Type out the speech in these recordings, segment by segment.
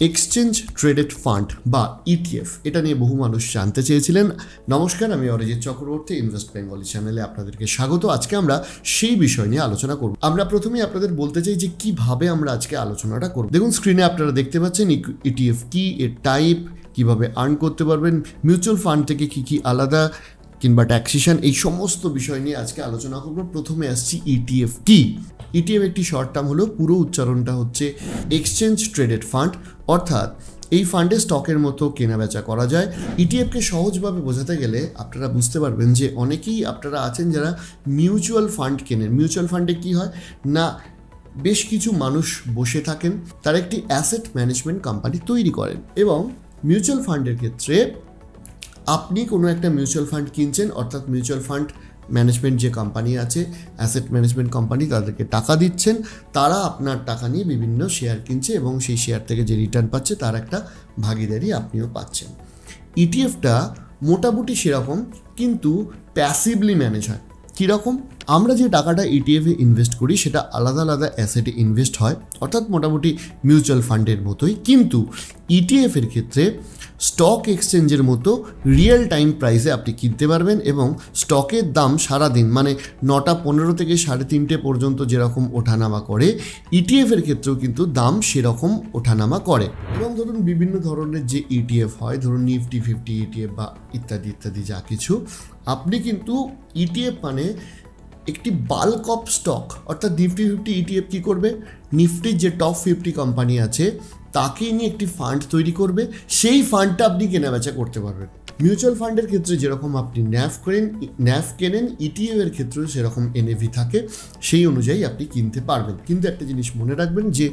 Exchange traded fund বা ETF, এটা নিয়ে বহু মানুষ জানতে চেয়েছিলেন। নমস্কার, আমি অরিজিৎ চক্রবর্তী, ইনভেস্ট বেঙ্গলি চ্যানেলে আপনাদেরকে স্বাগত। আজকে আমরা সেই বিষয় নিয়ে আলোচনা করব। আমরা প্রথমেই আপনাদের বলতে চাই যে কিভাবে আমরা আজকে আলোচনাটা করব। দেখুন, স্ক্রিনে আপনারা দেখতে পাচ্ছেন ইটিএফ কি, এর টাইপ, কিভাবে আর্ন করতে পারবেন, মিউচুয়াল ফান্ড থেকে কি আলাদা কিংবা ট্যাক্সেশন, এই সমস্ত বিষয় নিয়ে আজকে আলোচনা করব। প্রথমে আসছি ইটিএফ কি। ইটিএফ একটি শর্ট টার্ম হলো, পুরো উচ্চারণটা হচ্ছে এক্সচেঞ্জ ট্রেডেড ফান্ড, অর্থাৎ এই ফান্ডে স্টকের মতো কেনাবেচা করা যায়। ইটিএফকে সহজভাবে বোঝাতে গেলে আপনারা বুঝতে পারবেন যে অনেকেই আপনারা আছেন যারা মিউচুয়াল ফান্ড কেনেন। মিউচুয়াল ফান্ডে কি হয় না, বেশ কিছু মানুষ বসে থাকেন, তারা একটি অ্যাসেট ম্যানেজমেন্ট কোম্পানি তৈরি করেন এবং মিউচুয়াল ফান্ডের ক্ষেত্রে আপনি কোনো একটা মিউচুয়াল ফান্ড কিনছেন, অর্থাৎ মিউচুয়াল ফান্ড ম্যানেজমেন্ট যে কোম্পানি আছে, অ্যাসেট ম্যানেজমেন্ট কোম্পানি, তাদেরকে টাকা দিচ্ছেন, তারা আপনার টাকা নিয়ে বিভিন্ন শেয়ার কিনছে এবং সেই শেয়ার থেকে যে রিটার্ন পাচ্ছে তার একটা ভাগিদারি আপনিও পাচ্ছেন। ইটিএফটা মোটামুটি সেরকম, কিন্তু প্যাসিভলি ম্যানেজ হয়। কীরকম? আমরা যে টাকাটা ইটিএফে ইনভেস্ট করি সেটা আলাদা আলাদা অ্যাসেটে ইনভেস্ট হয়, অর্থাৎ মোটামুটি মিউচুয়াল ফান্ডের মতোই, কিন্তু ইটিএফের ক্ষেত্রে স্টক এক্সচেঞ্জের মতো রিয়েল টাইম প্রাইসে আপনি কিনতে পারবেন এবং স্টকের দাম সারাদিন, মানে 9:15 থেকে 3:30 পর্যন্ত যেরকম ওঠানামা করে, ইটিএফের ক্ষেত্রেও কিন্তু দাম সেরকম ওঠানামা করে। এবং ধরুন বিভিন্ন ধরনের যে ইটিএফ হয়, ধরুন নিফটি 50 ইটিএফ বা ইত্যাদি ইত্যাদি যা কিছু, আপনি কিন্তু ইটিএফ মানে একটি বাল্ক অফ স্টক, অর্থাৎ নিফটি 50 ইটিএফ কী করবে, নিফটির যে টপ 50 কোম্পানি আছে তাকে নিয়ে একটি ফান্ড তৈরি করবে, সেই ফান্ডটা আপনি কেনাবেচা করতে পারবেন। মিউচুয়াল ফান্ডের ক্ষেত্রে যেরকম আপনি ন্যাভ কেনেন, ইটিএফের ক্ষেত্রেও সেরকম এনএভি থাকে, সেই অনুযায়ী আপনি কিনতে পারবেন। কিন্তু একটা জিনিস মনে রাখবেন যে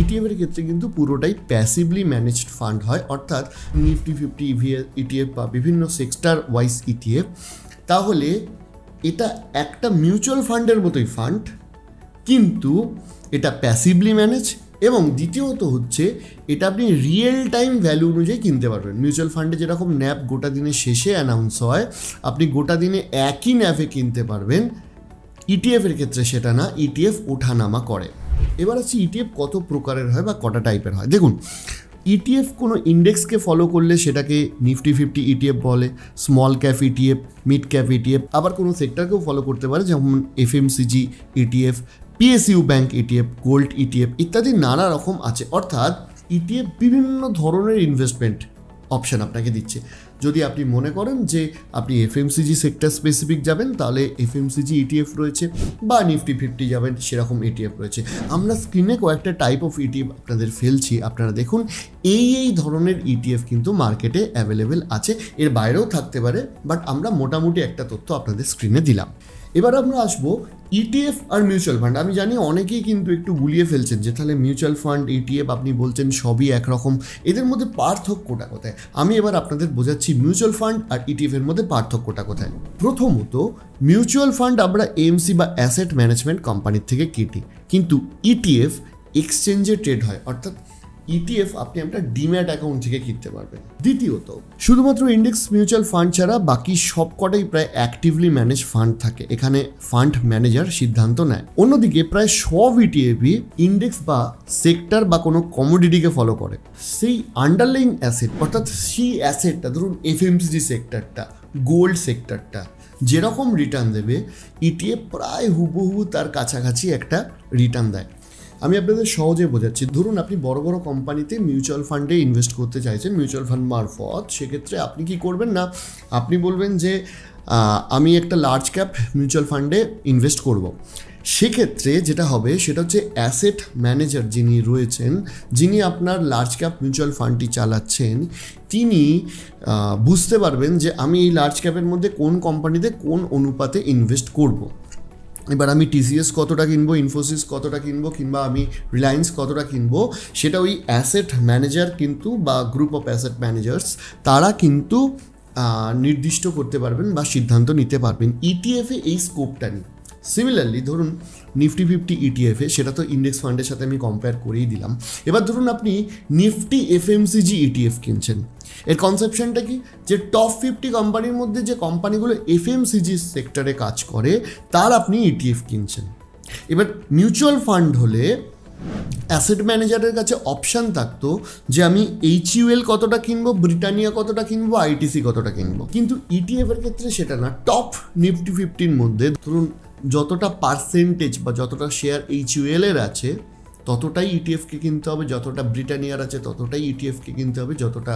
ইটিএফের ক্ষেত্রে কিন্তু পুরোটাই প্যাসিভলি ম্যানেজড ফান্ড হয়, অর্থাৎ নিফটি 50 ইটিএফ বা বিভিন্ন সেক্টর ওয়াইজ ইটিএফ, তাহলে এটা একটা মিউচুয়াল ফান্ডের মতোই ফান্ড, কিন্তু এটা প্যাসিভলি ম্যানেজ। এবং দ্বিতীয়ত হচ্ছে এটা আপনি রিয়েল টাইম ভ্যালু অনুযায়ী কিনতে পারবেন। মিউচুয়াল ফান্ডে যেরকম ন্যাভ গোটা দিনের শেষে অ্যানাউন্স হয়, আপনি গোটা দিনে একই ন্যাভে কিনতে পারবেন। ইটিএফের ক্ষেত্রে সেটা না, ইটিএফ ওঠানামা করে। এবার হচ্ছে ইটিএফ কত প্রকারের হয় বা কটা টাইপের হয়। দেখুন, ইটিএফ কোনো ইন্ডেক্সকে ফলো করলে সেটাকে নিফটি 50 ইটিএফ বলে, small cap ETF, mid cap ETF, আবার কোনো সেক্টরকেও ফলো করতে পারে, যেমন FMCG ETF, PSU bank ETF, gold ETF ইত্যাদি নানা রকম আছে। অর্থাৎ ইটিএফ বিভিন্ন ধরনের ইনভেস্টমেন্ট অপশান আপনাকে দিচ্ছে। যদি আপনি মনে করেন যে আপনি এফএমসিজি সেক্টর স্পেসিফিক যাবেন, তাহলে এফএমসিজি ইটিএফ রয়েছে, বা নিফটি 50 যাবেন, সেরকম ইটিএফ রয়েছে। আমরা স্ক্রিনে কয়েকটা টাইপ অফ ইটিএফ আপনাদের ফেলছি, আপনারা দেখুন এই ধরনের ইটিএফ কিন্তু মার্কেটে অ্যাভেলেবেল আছে, এর বাইরেও থাকতে পারে, বাট আমরা মোটামুটি একটা তথ্য আপনাদের স্ক্রিনে দিলাম। এবার আমরা আসবো ইটিএফ আর মিউচুয়াল ফান্ড। আমি জানি অনেকেই কিন্তু একটু গুলিয়ে ফেলছেন যে তাহলে মিউচুয়াল ফান্ড, ইটিএফ, আপনি বলছেন সবই একরকম, এদের মধ্যে পার্থক্যটা কোথায়? আমি এবার আপনাদের বোঝাচ্ছি মিউচুয়াল ফান্ড আর ইটিএফের মধ্যে পার্থক্যটা কোথায়। প্রথমত, মিউচুয়াল ফান্ড আমরা এএমসি বা অ্যাসেট ম্যানেজমেন্ট কোম্পানির থেকে কিনি, কিন্তু ইটিএফ এক্সচেঞ্জে ট্রেড হয়, অর্থাৎ ইটিএফ আপনি আপনার ডিম্যাট অ্যাকাউন্ট থেকে কিনতে পারবেন। দ্বিতীয়ত, শুধুমাত্র ইন্ডেক্স মিউচুয়াল ফান্ড ছাড়া বাকি সবকটাই প্রায় অ্যাক্টিভলি ম্যানেজ ফান্ড থাকে, এখানে ফান্ড ম্যানেজার সিদ্ধান্ত নেয়। অন্যদিকে প্রায় সব ইটিএফই ইন্ডেক্স বা সেক্টর বা কোনো কমোডিটিকে ফলো করে, সেই আন্ডারলাইং অ্যাসেট, অর্থাৎ সেই অ্যাসেটটা, ধরুন এফএমসিজি সেক্টরটা, গোল্ড সেক্টরটা যেরকম রিটার্ন দেবে, ইটিএফ প্রায় হুবহু তার কাছাকাছি একটা রিটার্ন দেয়। আমি আপনাদের সহজে বোঝাচ্ছি। ধরুন আপনি বড় বড় কোম্পানিতে মিউচুয়াল ফান্ডে ইনভেস্ট করতে চাইছেন মিউচুয়াল ফান্ড মারফত, সেক্ষেত্রে আপনি কি করবেন না, আপনি বলবেন যে আমি একটা লার্জ ক্যাপ মিউচুয়াল ফান্ডে ইনভেস্ট করব। সেক্ষেত্রে যেটা হবে সেটা হচ্ছে অ্যাসেট ম্যানেজার যিনি রয়েছেন, যিনি আপনার লার্জ ক্যাপ মিউচুয়াল ফান্ডটি চালাচ্ছেন, তিনি বুঝতে পারবেন যে আমি এই লার্জ ক্যাপের মধ্যে কোন কোম্পানিতে কোন অনুপাতে ইনভেস্ট করব। এবার আমি টিসিএস কতটা কিনবো, ইনফোসিস কতটা কিনবো, কিংবা আমি রিলায়েন্স কতটা কিনবো, সেটা ওই অ্যাসেট ম্যানেজার কিন্তু বা গ্রুপ অফ অ্যাসেট ম্যানেজার্স তারা কিন্তু নির্দিষ্ট করতে পারবেন বা সিদ্ধান্ত নিতে পারবেন। ইটিএফে এই স্কোপটা নেই। সিমিলারলি ধরুন নিফটি 50 ইটিএফে, সেটা তো ইন্ডেক্স ফান্ডের সাথে আমি কম্পেয়ার করেই দিলাম। এবার ধরুন আপনি নিফটি এফএমসিজি ইটিএফ কিনছেন, এর কনসেপশনটা কি, যে টপ 50 কোম্পানির মধ্যে যে কোম্পানিগুলো এফএমসিজি সেক্টরে কাজ করে তার আপনি ইটিএফ কিনছেন। এবার মিউচুয়াল ফান্ড হলে অ্যাসেট ম্যানেজারের কাছে অপশান থাকতো যে আমি HUL কতটা কিনবো, ব্রিটানিয়া কতটা কিনবো, ITC কতটা কিনবো, কিন্তু ETF এর ক্ষেত্রে সেটা না। টপ নিফটি 50 মধ্যে ধরুন যতটা পার্সেন্টেজ বা যতটা শেয়ার HUL এর আছে ততটাই ইটিএফকে কিনতে হবে, যতটা ব্রিটানিয়ার আছে ততটাই ইটিএফকে কিনতে হবে, যতটা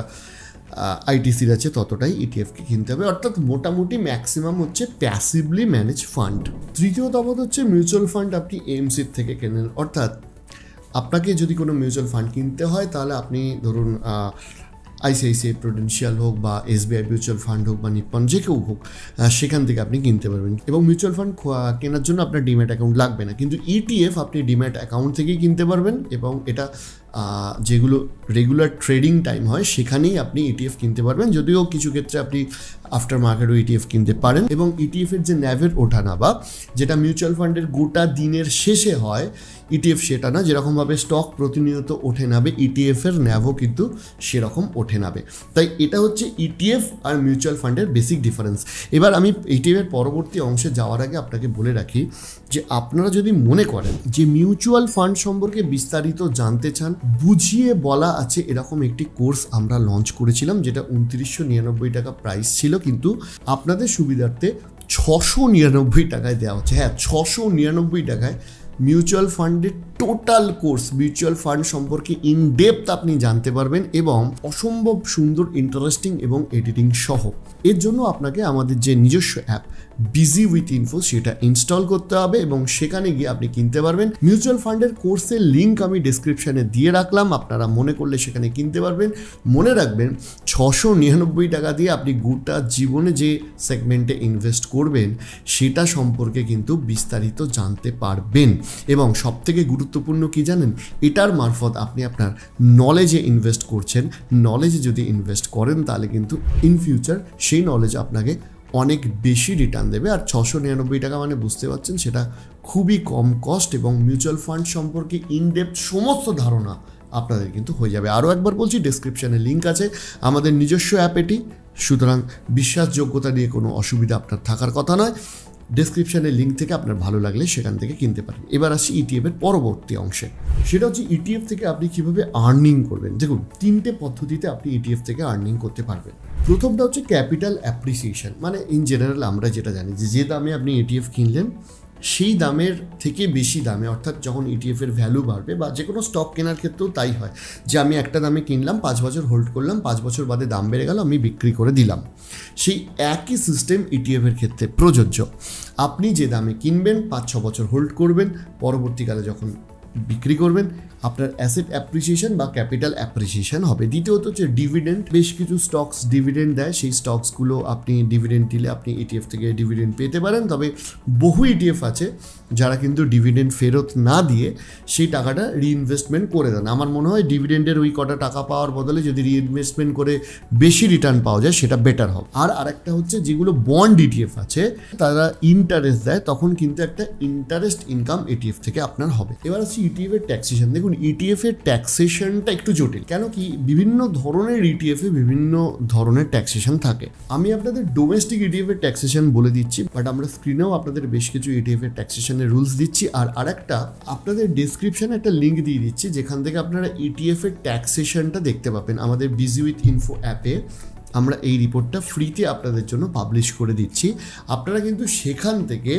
ITCর আছে ততটাই ইটিএফকে কিনতে হবে। অর্থাৎ মোটামুটি ম্যাক্সিমাম হচ্ছে প্যাসিভলি ম্যানেজ ফান্ড। তৃতীয় তফাৎ হচ্ছে মিউচুয়াল ফান্ড আপনি AMCর থেকে কেনেন। অর্থাৎ আপনাকে যদি কোনো মিউচুয়াল ফান্ড কিনতে হয় তাহলে আপনি ধরুন ICICI প্রুডেন্সিয়াল হোক বা SBI মিউচুয়াল ফান্ড হোক বা নিপ্পন যে কেউ হোক, সেখান থেকে আপনি কিনতে পারবেন। এবং মিউচুয়াল ফান্ড কেনার জন্য আপনার ডিম্যাট অ্যাকাউন্ট লাগবে না, কিন্তু ETF আপনি ডিম্যাট অ্যাকাউন্ট থেকেই কিনতে পারবেন এবং এটা যেগুলো রেগুলার ট্রেডিং টাইম হয় সেখানেই আপনি ETF কিনতে পারবেন। যদিও কিছু ক্ষেত্রে আপনি আফটার মার্কেটও ETF কিনতে পারেন। এবং ETFের যে ন্যাভের ওঠানামা, যেটা মিউচুয়াল ফান্ডের গোটা দিনের শেষে হয়, ETF সেটা না। যেরকমভাবে স্টক প্রতিনিয়ত ওঠে নাবে, ETFের ন্যাভও কিন্তু সেরকম ওঠে নাবে। তাই এটা হচ্ছে ETF আর মিউচুয়াল ফান্ডের বেসিক ডিফারেন্স। এবার আমি ETFের পরবর্তী অংশে যাওয়ার আগে আপনাকে বলে রাখি যে আপনারা যদি মনে করেন যে মিউচুয়াল ফান্ড সম্পর্কে বিস্তারিত জানতে চান, বুঝিয়ে বলা আছে এরকম একটি কোর্স আমরা লঞ্চ করেছিলাম, যেটা 2999 টাকা প্রাইস ছিল, কিন্তু আপনাদের সুবিধার্থে 699 টাকায় দেওয়া হচ্ছে। হ্যাঁ, 699 টাকায় মিউচুয়াল ফান্ডের টোটাল কোর্স, মিউচুয়াল ফান্ড সম্পর্কে ইন ডেপথ আপনি জানতে পারবেন এবং অসম্ভব সুন্দর, ইন্টারেস্টিং এবং এডিটিং সহ। এর জন্য আপনাকে আমাদের যে নিজস্ব অ্যাপ বিজি উইথ ইনফো সেটা ইনস্টল করতে হবে এবং সেখানে গিয়ে আপনি কিনতে পারবেন। মিউচুয়াল ফান্ডের কোর্সের লিঙ্ক আমি ডেসক্রিপশানে দিয়ে রাখলাম, আপনারা মনে করলে সেখানে কিনতে পারবেন। মনে রাখবেন 699 টাকা দিয়ে আপনি গোটা জীবনে যে সেগমেন্টে ইনভেস্ট করবেন সেটা সম্পর্কে কিন্তু বিস্তারিত জানতে পারবেন। এবং সবথেকে গুরুত্বপূর্ণ কি জানেন, এটার মারফত আপনি আপনার নলেজে ইনভেস্ট করছেন। নলেজে যদি ইনভেস্ট করেন তাহলে কিন্তু ইন ফিউচার সেই নলেজ আপনাকে অনেক বেশি রিটার্ন দেবে। আর 699 টাকা মানে বুঝতে পারছেন সেটা খুবই কম কস্ট এবং মিউচুয়াল ফান্ড সম্পর্কে ইনডেপথ সমস্ত ধারণা আপনাদের কিন্তু হয়ে যাবে। আরও একবার বলছি, ডেসক্রিপশানে লিঙ্ক আছে, আমাদের নিজস্ব অ্যাপ এটি, সুতরাং বিশ্বাসযোগ্যতা নিয়ে কোনো অসুবিধা আপনার থাকার কথা নয়। ডেসক্রিপশানের লিঙ্ক থেকে আপনার ভালো লাগলে সেখান থেকে কিনতে পারেন। এবার আসি ইটিএফের পরবর্তী অংশে, সেটা হচ্ছে ইটিএফ থেকে আপনি কীভাবে আর্নিং করবেন। দেখুন, 3টে পদ্ধতিতে আপনি ইটিএফ থেকে আর্নিং করতে পারবেন। প্রথমটা হচ্ছে ক্যাপিটাল অ্যাপ্রিসিয়েশন, মানে ইন জেনারেল আমরা যেটা জানি যে দামে আপনি ইটিএফ কিনলেন সেই দামের থেকে বেশি দামে, অর্থাৎ যখন ইটিএফের ভ্যালু বাড়বে, বা যে কোনো স্টক কেনার ক্ষেত্রেও তাই হয় যে আমি একটা দামে কিনলাম, 5 বছর হোল্ড করলাম, 5 বছর বাদে দাম বেড়ে গেল, আমি বিক্রি করে দিলাম। সেই একই সিস্টেম ইটিএফের ক্ষেত্রে প্রযোজ্য। আপনি যে দামে কিনবেন 5-6 বছর হোল্ড করবেন, পরবর্তীকালে যখন বিক্রি করবেন আপনার অ্যাসেট অ্যাপ্রিসিয়েশন বা ক্যাপিটাল অ্যাপ্রিসিয়েশন হবে। দ্বিতীয়ত হচ্ছে ডিভিডেন্ড। বেশ কিছু স্টকস ডিভিডেন্ড দেয়, সেই স্টকসগুলো আপনি ডিভিডেন্ড দিলে আপনি ইটিএফ থেকে ডিভিডেন্ড পেতে পারেন। তবে বহু ইটিএফ আছে যারা কিন্তু ডিভিডেন্ড ফেরত না দিয়ে সেই টাকাটা রিইনভেস্টমেন্ট করে দেন। আমার মনে হয় ডিভিডেন্ডের ওই কটা টাকা পাওয়ার বদলে যদি রিইনভেস্টমেন্ট করে বেশি রিটার্ন পাওয়া যায় সেটা বেটার হবে। আর আরেকটা হচ্ছে যেগুলো বন্ড ইটিএফ আছে তারা ইন্টারেস্ট দেয়, তখন কিন্তু একটা ইন্টারেস্ট ইনকাম ইটিএফ থেকে আপনার হবে। এবার আসছি ইটিএফ এর ট্যাক্সেশন। দেখুন, ইটিএফ এর ট্যাক্সেশনটা একটু জটিল, কেন কি বিভিন্ন ধরনের ইটিএফ এ বিভিন্ন ধরনের ট্যাক্সেশন থাকে। আমি আপনাদের ডোমেস্টিক ইটিএফ এর ট্যাক্সেশন বলে দিচ্ছি, বাট আমরা স্ক্রিনেও আপনাদের বেশ কিছু ইটিএফ এর ট্যাক্সেশনের রুলস দিচ্ছি। আর আরেকটা আপনাদের ডেসক্রিপশনে একটা লিঙ্ক দিয়ে দিচ্ছি যেখান থেকে আপনারা ইটিএফ এর ট্যাক্সেশনটা দেখতে পাবেন। আমাদের বিজি উইথ ইনফো অ্যাপে আমরা এই রিপোর্টটা ফ্রিতে আপনাদের জন্য পাবলিশ করে দিচ্ছি। আপনারা কিন্তু সেখান থেকে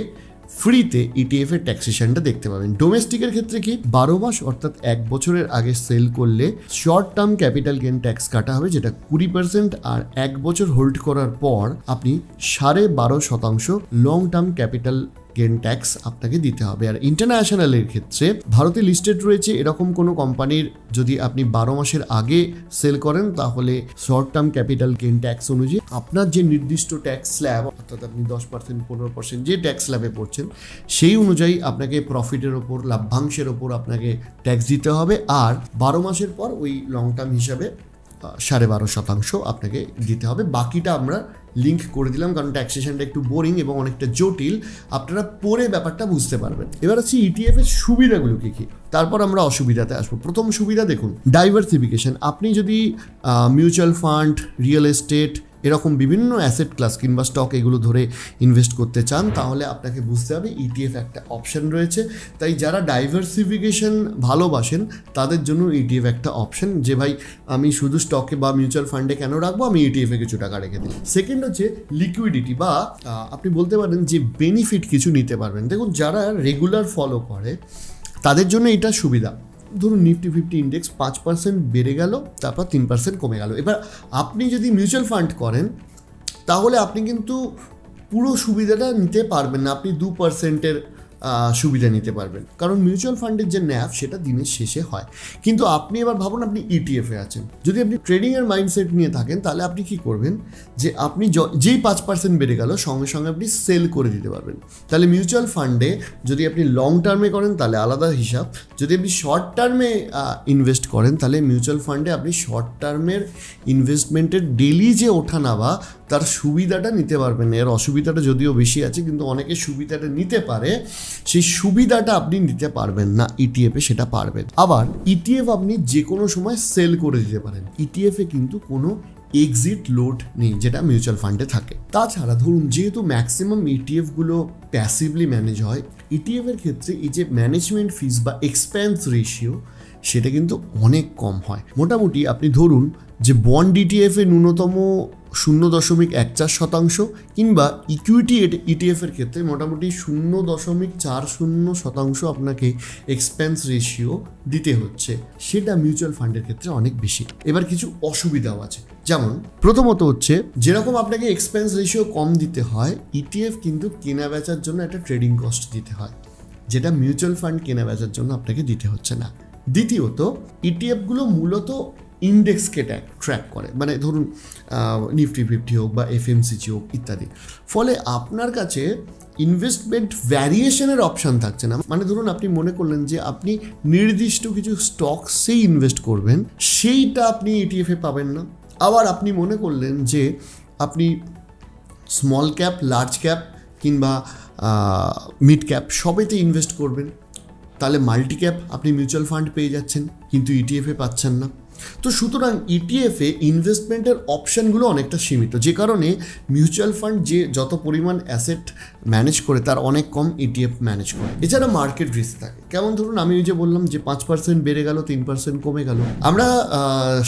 ফ্রিতে ইটিএফ এর ট্যাক্সেশনটা দেখতে পাবেন। ডোমেস্টিকের ক্ষেত্রে কি 12 মাস অর্থাৎ 1 বছরের আগে সেল করলে short term capital gain tax কাটা হবে, যেটা 20%, আর 1 বছর হোল্ড করার পর আপনি 12.5% long term capital gain tax আপনাকে দিতে হবে। আর ইন্টারন্যাশনালের ক্ষেত্রে ভারতে লিস্টেড রয়েছে এরকম কোনো কোম্পানির যদি আপনি 12 মাসের আগে সেল করেন তাহলে short term capital gain tax অনুযায়ী আপনার যে নির্দিষ্ট ট্যাক্স স্ল্যাব, অর্থাৎ আপনি 10%, 15% যে ট্যাক্স স্ল্যাবে পড়ছেন সেই অনুযায়ী আপনাকে প্রফিটের ওপর, লাভ্যাংশের ওপর আপনাকে ট্যাক্স দিতে হবে। আর 12 মাসের পর ওই লং টার্ম হিসাবে 12.5% আপনাকে দিতে হবে। বাকিটা আমরা লিঙ্ক করে দিলাম, কারণ ট্যাক্সেশনটা একটু বোরিং এবং অনেকটা জটিল, আপনারা পরে ব্যাপারটা বুঝতে পারবেন। এবার হচ্ছে ইটিএফ এর সুবিধাগুলো কী কী, তারপর আমরা অসুবিধাতে আসবো। প্রথম সুবিধা দেখুন, ডাইভার্সিফিকেশন। আপনি যদি মিউচুয়াল ফান্ড, রিয়েল এস্টেট, এরকম বিভিন্ন অ্যাসেট ক্লাস কিংবা স্টক এগুলো ধরে ইনভেস্ট করতে চান, তাহলে আপনাকে বুঝতে হবে ইটিএফ একটা অপশান রয়েছে। তাই যারা ডাইভার্সিফিকেশন ভালোবাসেন তাদের জন্য ইটিএফ একটা অপশান, যে ভাই আমি শুধু স্টকে বা মিউচুয়াল ফান্ডে কেন রাখবো, আমি ইটিএফে কিছু টাকা রেখে দিই। সেকেন্ড হচ্ছে লিকুইডিটি, বা আপনি বলতে পারেন যে বেনিফিট কিছু নিতে পারবেন। দেখুন, যারা রেগুলার ফলো করে তাদের জন্য এটা সুবিধা। ধরুন নিফটি 50 ইন্ডেক্স 5% বেড়ে গেল, তারপর 3% কমে গেল। এবার আপনি যদি মিউচুয়াল ফান্ড করেন তাহলে আপনি কিন্তু পুরো সুবিধাটা নিতে পারবেন না, আপনি 2%-এর সুবিধা নিতে পারবেন, কারণ মিউচুয়াল ফান্ডের যে ন্যাভ সেটা দিনের শেষে হয়। কিন্তু আপনি এবার ভাবুন আপনি ইটিএফে আছেন, যদি আপনি ট্রেডিংয়ের মাইন্ডসেট নিয়ে থাকেন তাহলে আপনি কি করবেন, যে আপনি যেই 5% বেড়ে গেল সঙ্গে সঙ্গে আপনি সেল করে দিতে পারবেন। তাহলে মিউচুয়াল ফান্ডে যদি আপনি লং টার্মে করেন তাহলে আলাদা হিসাব, যদি আপনি শর্ট টার্মে ইনভেস্ট করেন তাহলে মিউচুয়াল ফান্ডে আপনি শর্ট টার্মের ইনভেস্টমেন্টের ডেলি যে ওঠা নামা তার সুবিধাটা নিতে পারবেন। এর অসুবিধাটা যদিও বেশি আছে, কিন্তু অনেকে সুবিধাটা নিতে পারে, সেই সুবিধাটা আপনি নিতে পারবেন না ইটিএফে, সেটা পারবেন। আবার ইটিএফ আপনি যে কোনো সময় সেল করে দিতে পারেন, ইটিএফে কিন্তু কোনো এক্সিট লোড নেই যেটা মিউচুয়াল ফান্ডে থাকে। তাছাড়া ধরুন যেহেতু ম্যাক্সিমাম ইটিএফগুলো প্যাসিভলি ম্যানেজ হয়, ইটিএফের ক্ষেত্রে এই যে ম্যানেজমেন্ট ফিস বা এক্সপেন্স রেশিও সেটা কিন্তু অনেক কম হয়। মোটামুটি আপনি ধরুন যে বন্ড ইটিএফে ন্যূনতম 0.14% কিংবা ইকুইটি ইটিএফের ক্ষেত্রে মোটামুটি 0.40% আপনাকে এক্সপেন্স রেশিও দিতে হচ্ছে, সেটা মিউচুয়াল ফান্ডের ক্ষেত্রে অনেক বেশি। এবার কিছু অসুবিধাও আছে, যেমন প্রথমত হচ্ছে যেরকম আপনাকে এক্সপেন্স রেশিও কম দিতে হয়, ইটিএফ কিন্তু কেনা বেচার জন্য একটা ট্রেডিং কস্ট দিতে হয়, যেটা মিউচুয়াল ফান্ড কেনা বেচার জন্য আপনাকে দিতে হচ্ছে না। দ্বিতীয়ত ইটিএফগুলো মূলত ইন্ডেক্সকে ট্র্যাক করে, মানে ধরুন নিফটি 50 হোক বা এফএমসিজি হোক ইত্যাদি। ফলে আপনার কাছে ইনভেস্টমেন্ট ভ্যারিয়েশনের অপশান থাকছে না। মানে ধরুন আপনি মনে করলেন যে আপনি নির্দিষ্ট কিছু স্টকসেই ইনভেস্ট করবেন, সেইটা আপনি ইটিএফে পাবেন না। আবার আপনি মনে করলেন যে আপনি স্মল ক্যাপ, লার্জ ক্যাপ কিংবা মিড ক্যাপ সবেতে ইনভেস্ট করবেন, তাহলে মাল্টি ক্যাপ আপনি মিউচুয়াল ফান্ড পেয়ে যাচ্ছেন, কিন্তু ইটিএফে পাচ্ছেন না। তো সুতরাং ইটিএফে ইনভেস্টমেন্টের অপশানগুলো অনেকটা সীমিত, যে কারণে মিউচুয়াল ফান্ড যে যত পরিমাণ অ্যাসেট ম্যানেজ করে তার অনেক কম ইটিএফ ম্যানেজ করে। এছাড়া মার্কেট রিস্ক থাকে, কেমন ধরুন আমি ওই যে বললাম যে 5% বেড়ে গেল, 3% কমে গেল। আমরা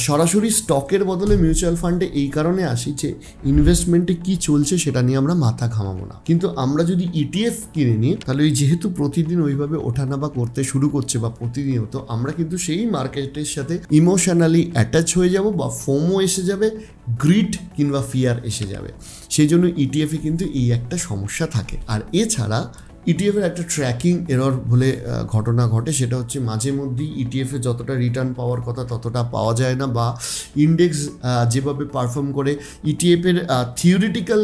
সরাসরি স্টকের বদলে মিউচুয়াল ফান্ডে এই কারণে আসি যে ইনভেস্টমেন্টে কি চলছে সেটা নিয়ে আমরা মাথা ঘামাবো না। কিন্তু আমরা যদি ইটিএফ কিনে নিই তাহলে ওই যেহেতু প্রতিদিন ওইভাবে ওঠানামা করতে শুরু করছে বা প্রতিনিয়ত, আমরা কিন্তু সেই মার্কেটের সাথে ইমোশনালি অ্যাটাচ হয়ে যাব বা ফোমো এসে যাবে, গ্রিড কিংবা ফিয়ার এসে যাবে। সেই জন্য ইটিএফে কিন্তু এই একটা সমস্যা থাকে। আর এছাড়া ইটিএফের একটা ট্র্যাকিং এরর বলে ঘটনা ঘটে, সেটা হচ্ছে মাঝে মধ্যেই ইটিএফে যতটা রিটার্ন পাওয়ার কথা ততটা পাওয়া যায় না, বা ইন্ডেক্স যেভাবে পারফর্ম করে ইটিএফের থিওরিটিক্যাল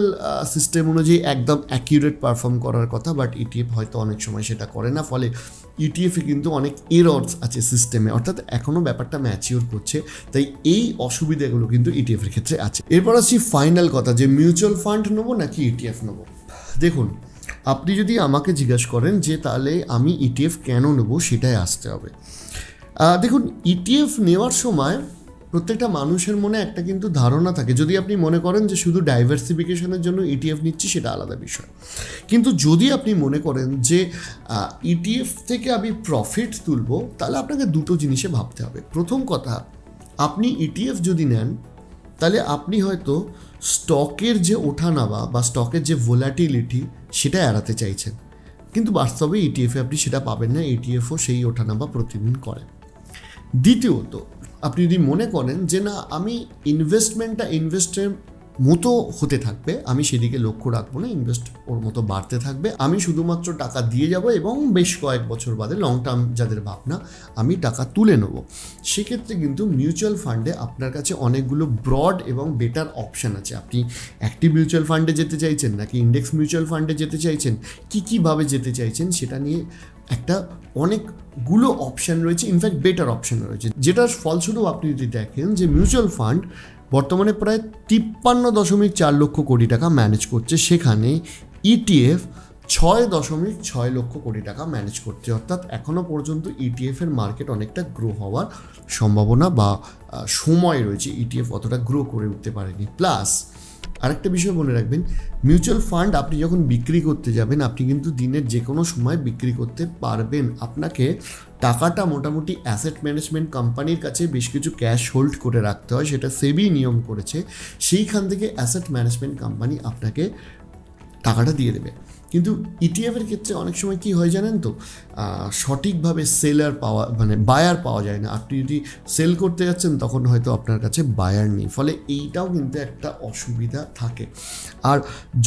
সিস্টেম অনুযায়ী একদম অ্যাকিউরেট পারফর্ম করার কথা, বাট ইটিএফ হয়তো অনেক সময় সেটা করে না। ফলে ইটিএফে কিন্তু অনেক এরর্স আছে সিস্টেমে, অর্থাৎ এখনও ব্যাপারটা ম্যাচিওর করছে। তাই এই অসুবিধাগুলো কিন্তু ইটিএফের ক্ষেত্রে আছে। এরপর আসছি ফাইনাল কথা, যে মিউচুয়াল ফান্ড নেবো নাকি ইটিএফ নেবো। দেখুন, আপনি যদি আমাকে জিজ্ঞাসা করেন যে তাহলে আমি ইটিএফ কেন নেব, সেটাই আসতে হবে। দেখুন, ইটিএফ নেওয়ার সময় প্রত্যেকটা মানুষের মনে একটা কিন্তু ধারণা থাকে, যদি আপনি মনে করেন যে শুধু ডাইভার্সিফিকেশনের জন্য ইটিএফ নিচ্ছি সেটা আলাদা বিষয়। কিন্তু যদি আপনি মনে করেন যে ইটিএফ থেকে আমি প্রফিট তুলব, তাহলে আপনাকে দুটো জিনিসে ভাবতে হবে। প্রথম কথা, আপনি ইটিএফ যদি নেন তাহলে আপনি হয়তো স্টকের যে ওঠানামা বা স্টকের যে ভোলাটিলিটি সেটা এড়াতে চাইছেন, কিন্তু বাস্তবে ইটিএফে আপনি সেটা পাবেন না, ইটিএফও সেই ওঠানামা প্রতিদিন করে। দ্বিতীয়ত, আপনি যদি মনে করেন যে না আমি ইনভেস্টমেন্টটা ইনভেস্টের মতো হতে থাকবে, আমি সেদিকে লক্ষ্য রাখবো না, ইনভেস্ট ওর মতো বাড়তে থাকবে, আমি শুধুমাত্র টাকা দিয়ে যাব এবং বেশ কয়েক বছর বাদে লং টার্ম যাদের ভাবনা আমি টাকা তুলে নেব, সেক্ষেত্রে কিন্তু মিউচুয়াল ফান্ডে আপনার কাছে অনেকগুলো ব্রড এবং বেটার অপশান আছে। আপনি অ্যাক্টিভ মিউচুয়াল ফান্ডে যেতে চাইছেন নাকি ইন্ডেক্স মিউচুয়াল ফান্ডে যেতে চাইছেন, কীভাবে যেতে চাইছেন সেটা নিয়ে একটা অনেকগুলো অপশান রয়েছে, ইনফ্যাক্ট বেটার অপশান রয়েছে, যেটার ফলস্বরূপ আপনি যদি দেখেন যে মিউচুয়াল ফান্ড বর্তমানে প্রায় 53.4 লক্ষ কোটি টাকা ম্যানেজ করছে, সেখানে ইটিএফ 6.6 লক্ষ কোটি টাকা ম্যানেজ করছে। অর্থাৎ এখনও পর্যন্ত ইটিএফের মার্কেট অনেকটা গ্রো হওয়ার সম্ভাবনা বা সময় রয়েছে, ইটিএফ অতটা গ্রো করে উঠতে পারেনি। প্লাস আরেকটা বিষয় মনে রাখবেন, মিউচুয়াল ফান্ড আপনি যখন বিক্রি করতে যাবেন আপনি কিন্তু দিনের যে কোনো সময় বিক্রি করতে পারবেন। আপনাকে টাকাটা মোটামুটি অ্যাসেট ম্যানেজমেন্ট কোম্পানির কাছে বেশ কিছু ক্যাশ হোল্ড করে রাখতে হয়, সেটা সেবি নিয়ম করেছে। সেইখান থেকে অ্যাসেট ম্যানেজমেন্ট কোম্পানি আপনাকে টাকাটা দিয়ে দেবে। কিন্তু ইটিএফের ক্ষেত্রে অনেক সময় কি হয় জানেন তো, সঠিকভাবে সেলার পাওয়া মানে বায়ার পাওয়া যায় না। আপনি যদি সেল করতে যাচ্ছেন তখন হয়তো আপনার কাছে বায়ার নেই, ফলে এইটাও কিন্তু একটা অসুবিধা থাকে। আর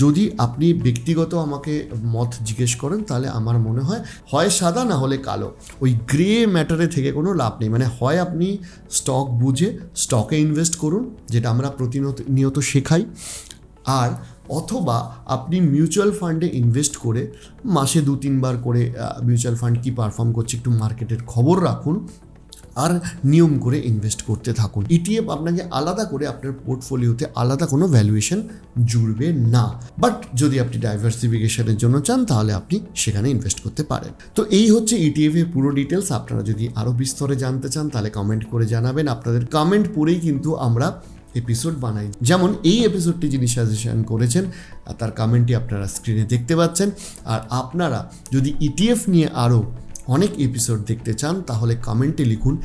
যদি আপনি ব্যক্তিগত আমাকে মত জিজ্ঞেস করেন তাহলে আমার মনে হয় সাদা না হলে কালো, ওই গ্রে ম্যাটারে থেকে কোনো লাভ নেই। মানে হয় আপনি স্টক বুঝে স্টকে ইনভেস্ট করুন, যেটা আমরা প্রতিনিয়ত শেখাই, আর অথবা আপনি মিউচুয়াল ফান্ডে ইনভেস্ট করে মাসে 2-3 বার করে মিউচুয়াল ফান্ড কী পারফর্ম করছে একটু মার্কেটের খবর রাখুন আর নিয়ম করে ইনভেস্ট করতে থাকুন। ইটিএফ আপনাকে আলাদা করে আপনার পোর্টফোলিওতে আলাদা কোনো ভ্যালুয়েশন জুড়বে না, বাট যদি আপনি ডাইভার্সিফিকেশনের জন্য চান তাহলে আপনি সেখানে ইনভেস্ট করতে পারেন। তো এই হচ্ছে ইটিএফ এর পুরো ডিটেলস। আপনারা যদি আরও বিস্তরে জানতে চান তাহলে কমেন্ট করে জানাবেন। আপনাদের কমেন্ট পড়েই কিন্তু আমরা এপিসোড বানাই। যেমন এই এপিসোডটি যিনি সাজেশন করেছেন তার কমেন্টটি আপনারা স্ক্রিনে দেখতে পাচ্ছেন। আর আপনারা যদি ইটিএফ নিয়ে আরও অনেক এপিসোড দেখতে চান তাহলে কমেন্টে লিখুন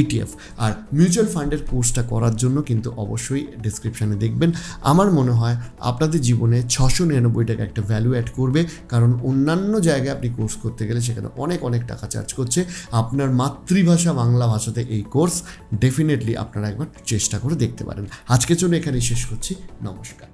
#ETF। আর মিউচুয়াল ফান্ডের কোর্সটা করার জন্য কিন্তু অবশ্যই ডেসক্রিপশানে দেখবেন। আমার মনে হয় আপনাদের জীবনে 699 টাকা একটা ভ্যালু অ্যাড করবে, কারণ অন্যান্য জায়গায় আপনি কোর্স করতে গেলে সেখানে অনেক টাকা চার্জ করছে। আপনার মাতৃভাষা বাংলা ভাষাতে এই কোর্স ডেফিনেটলি আপনারা একবার চেষ্টা করে দেখতে পারেন। আজকের জন্য এখানেই শেষ করছি। নমস্কার।